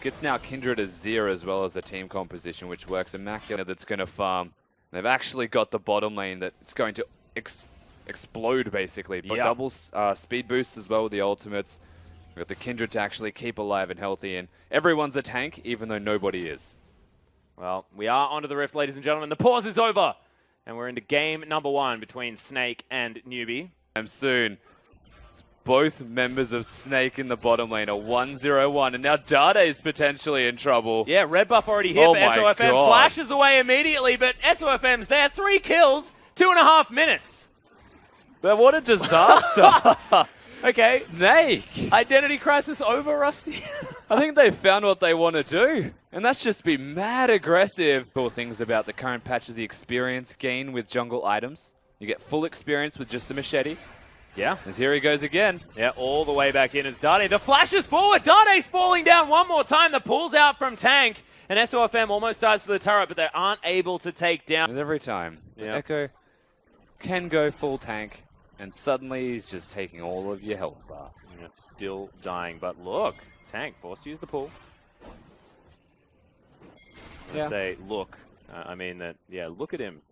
It's now Kindred as Zir as well as a team composition, which works immaculate. That's going to farm. They've actually got the bottom lane that it's going to explode, basically. But double speed boosts as well with the ultimates. We've got the Kindred to actually keep alive and healthy, and everyone's a tank, even though nobody is. Well, we are onto the Rift, ladies and gentlemen. The pause is over, and we're into game number 1 between Snake and Newbie. And soon, both members of Snake in the bottom lane are 1-0-1, and now Dade's potentially in trouble. Yeah, red buff already here for SOFM. God. Flashes away immediately, but SOFM's there. 3 kills, 2.5 minutes. But what a disaster. Okay. Snake. Identity crisis over, Rusty. I think they found what they want to do, and that's just be mad aggressive. Cool things about the current patch is the experience gain with jungle items. You get full experience with just the machete. Yeah. And here he goes again. Yeah, all the way back in as Dade. The flash is forward. Dade's falling down one more time. The pull's out from Tank. And SOFM almost dies to the turret, but they aren't able to take down. And every time, the Echo can go full tank, and suddenly he's just taking all of your health bar. Yep, still dying, but look, Tank forced to use the pull. I say look. I mean that, look at him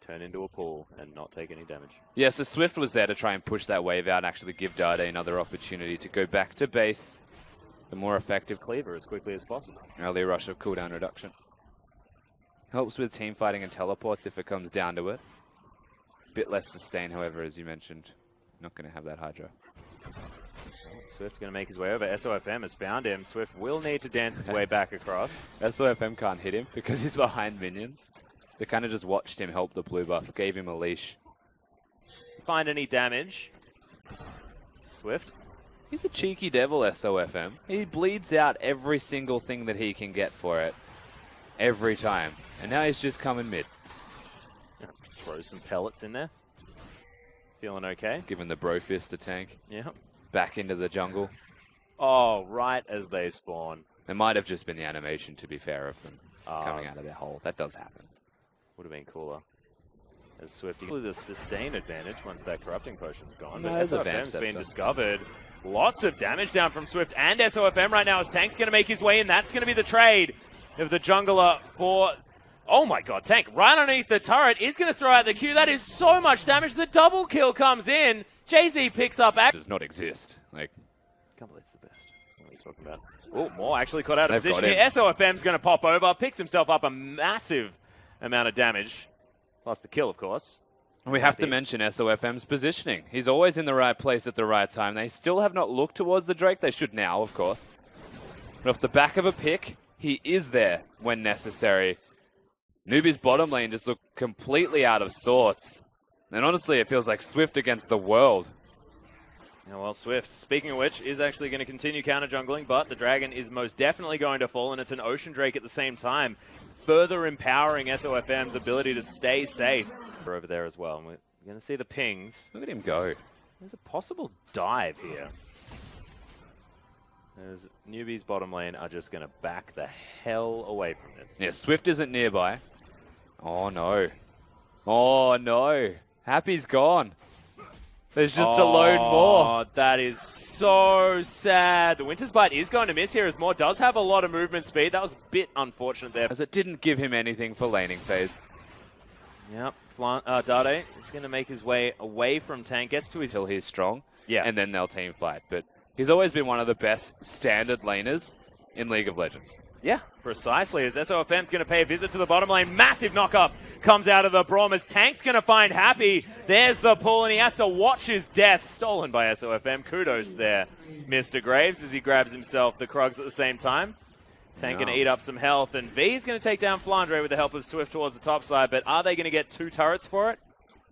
turn into a pool and not take any damage. Yeah, so Swift was there to try and push that wave out and actually give Dade another opportunity to go back to base. The more effective cleaver as quickly as possible. Early rush of cooldown reduction. Helps with team fighting and teleports if it comes down to it. Bit less sustain, however, as you mentioned. Not going to have that Hydra. Swift going to make his way over. SOFM has found him. Swift will need to dance his way back across. SOFM can't hit him because he's behind minions. They kind of just watched him help the blue buff, gave him a leash. Find any damage. Swift. He's a cheeky devil, SOFM. He bleeds out every single thing that he can get for it. Every time. And now he's just coming mid. Throw some pellets in there. Feeling okay. Giving the bro fist the tank. Yeah. Back into the jungle. Oh, right as they spawn. It might have just been the animation, to be fair, of them coming out of their hole. That does happen. Would have been cooler. As Swift, the sustain advantage once that corrupting potion's gone. No, but SOFM's been discovered. Lots of damage down from Swift and SOFM right now as Tank's going to make his way in. That's going to be the trade of the jungler for... Oh my god, Tank right underneath the turret is going to throw out the Q. That is so much damage. The double kill comes in. Jay-Z picks up... Does not exist. Like, I can't believe it's the best. What are you talking about? Oh, more actually caught out of position here. SOFM's going to pop over, picks himself up a massive amount of damage. Plus the kill, of course. And we have to mention SOFM's positioning. He's always in the right place at the right time. They still have not looked towards the Drake. They should now, of course. But off the back of a pick, he is there when necessary. Newbie's bottom lane just looked completely out of sorts. And honestly, it feels like Swift against the world. Yeah, well, Swift, speaking of which, is actually going to continue counter-jungling, but the Dragon is most definitely going to fall, and it's an Ocean Drake at the same time, further empowering SOFM's ability to stay safe. We're over there as well, and we're going to see the pings. Look at him go. There's a possible dive here. As Newbie's bottom lane are just going to back the hell away from this. Yeah, Swift isn't nearby. Oh, no. Oh, no. Happy's gone. There's just a load more. Oh, that is so sad. The Winter's Bite is going to miss here as Moore does have a lot of movement speed. That was a bit unfortunate there. As it didn't give him anything for laning phase. Yep. Dade is going to make his way away from Tank. Gets to his... Till he's strong. Yeah. And then they'll team fight. But he's always been one of the best standard laners in League of Legends. Yeah, precisely. As SOFM's going to pay a visit to the bottom lane. Massive knock-up comes out of the Braum as Tank's going to find Happy. There's the pull, and he has to watch his death. Stolen by SOFM. Kudos there, Mr. Graves, as he grabs himself the Krugs at the same time. Tank going to eat up some health, and V's going to take down Flandre with the help of Swift towards the top side, but are they going to get 2 turrets for it?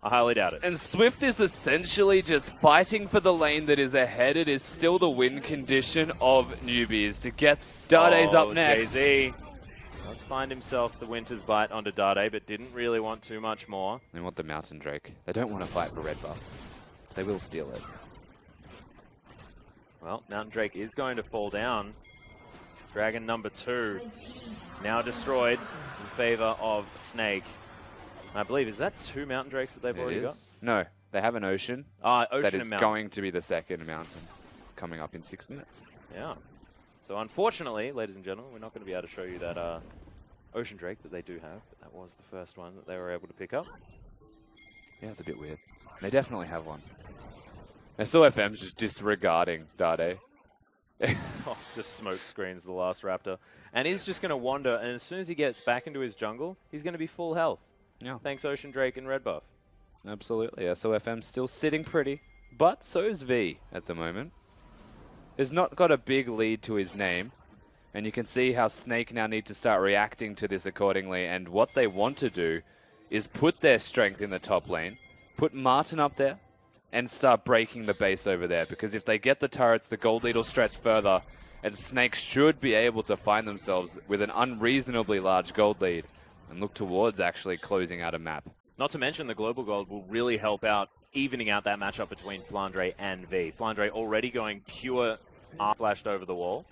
I highly doubt it. And Swift is essentially just fighting for the lane that is ahead. It is still the win condition of Newbies to get Dade's up next. Jay-Z does find himself the Winter's Bite onto Dade, but didn't really want too much more. They want the Mountain Drake. They don't want to fight for red buff. They will steal it. Well, Mountain Drake is going to fall down. Dragon number 2 now destroyed in favor of Snake. I believe, is that 2 Mountain Drakes that they've already got? No, they have an Ocean. Ocean that is and Mountain. going to be the second Mountain coming up in 6 minutes. Yeah. So unfortunately, ladies and gentlemen, we're not going to be able to show you that Ocean Drake that they do have. But that was the first one that they were able to pick up. Yeah, it's a bit weird. They definitely have one. SOFM's just disregarding Dade. Oh, just smoke screens the last Raptor. And he's just going to wander, and as soon as he gets back into his jungle, he's going to be full health. Yeah. Thanks Ocean Drake and Red Buff. Absolutely. SOFM still sitting pretty, but so is V at the moment. Has not got a big lead to his name, and you can see how Snake now need to start reacting to this accordingly, and what they want to do is put their strength in the top lane, put Martin up there, and start breaking the base over there, because if they get the turrets, the gold lead will stretch further, and Snake should be able to find themselves with an unreasonably large gold lead and look towards actually closing out a map. Not to mention the global gold will really help out evening out that matchup between Flandre and V. Flandre already going pure flashed over the wall.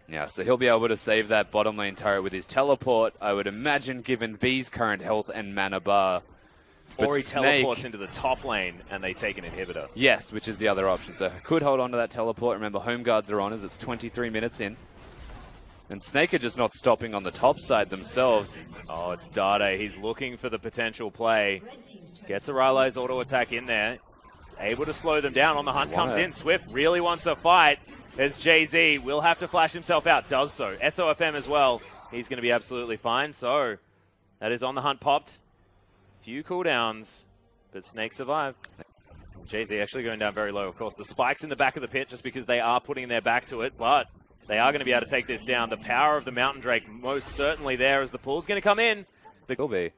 Yeah, so he'll be able to save that bottom lane turret with his teleport, I would imagine, given V's current health and mana bar. Or he teleports into the top lane and they take an inhibitor. Yes, which is the other option. So could hold on to that teleport. Remember, home guards are on as it's 23 minutes in. And Snake are just not stopping on the top side themselves. Oh, it's Dade. He's looking for the potential play. Gets a Rylai's auto attack in there. He's able to slow them down. On the hunt comes in. Swift really wants a fight. As Jay-Z will have to flash himself out. Does so. SOFM as well. He's going to be absolutely fine. So that is on the hunt popped. Few cooldowns, but Snake survived. Jay-Z actually going down very low, of course. The spike's in the back of the pit just because they are putting their back to it, but they are going to be able to take this down. The power of the Mountain Drake most certainly there as the pull's going to come in. It will be.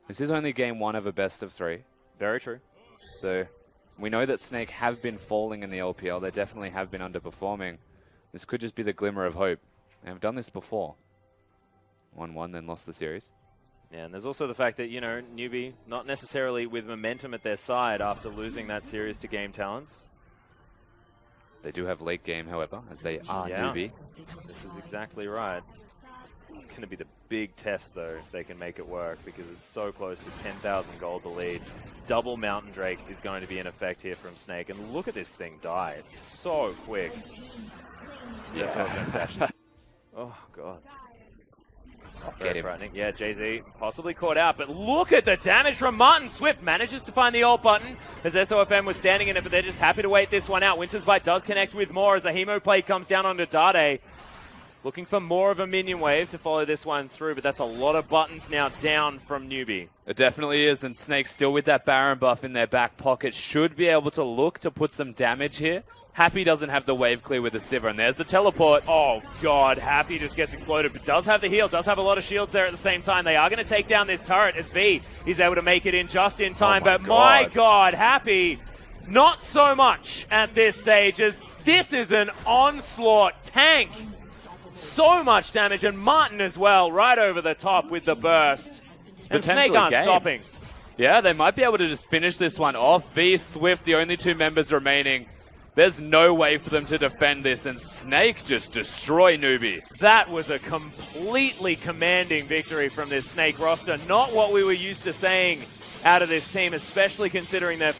This is only game one of a best of three. Very true. So we know that Snake have been falling in the LPL. They definitely have been underperforming. This could just be the glimmer of hope. They have done this before. 1-1, then lost the series. Yeah, and there's also the fact that, you know, Newbie, not necessarily with momentum at their side after losing that series to Game Talents. They do have late game, however, as they are Newbie. This is exactly right. It's going to be the big test, though, if they can make it work, because it's so close to 10,000 gold the lead. Double Mountain Drake is going to be in effect here from Snake. And look at this thing die. It's so quick. Yeah. Oh, God. Get him. Frightening. Yeah, Jay-Z possibly caught out, but look at the damage from Martin. Swift manages to find the ult button as SOFM was standing in it, but they're just happy to wait this one out. Winter's Bite does connect with more as the Hemo play comes down onto Dade. Looking for more of a minion wave to follow this one through, but that's a lot of buttons now down from Newbie. It definitely is, and Snake still with that Baron buff in their back pocket should be able to look to put some damage here. Happy doesn't have the wave clear with the Sivir, and there's the teleport. Oh, God. Happy just gets exploded, but does have the heal, does have a lot of shields there at the same time. They are going to take down this turret as V is able to make it in just in time. But my God, Happy, not so much at this stage, as this is an onslaught tank. So much damage, and Martin as well, right over the top with the burst. And Snake aren't stopping. Yeah, they might be able to just finish this one off. V, Swift, the only two members remaining. There's no way for them to defend this, and Snake just destroy Newbie. That was a completely commanding victory from this Snake roster. Not what we were used to saying out of this team, especially considering their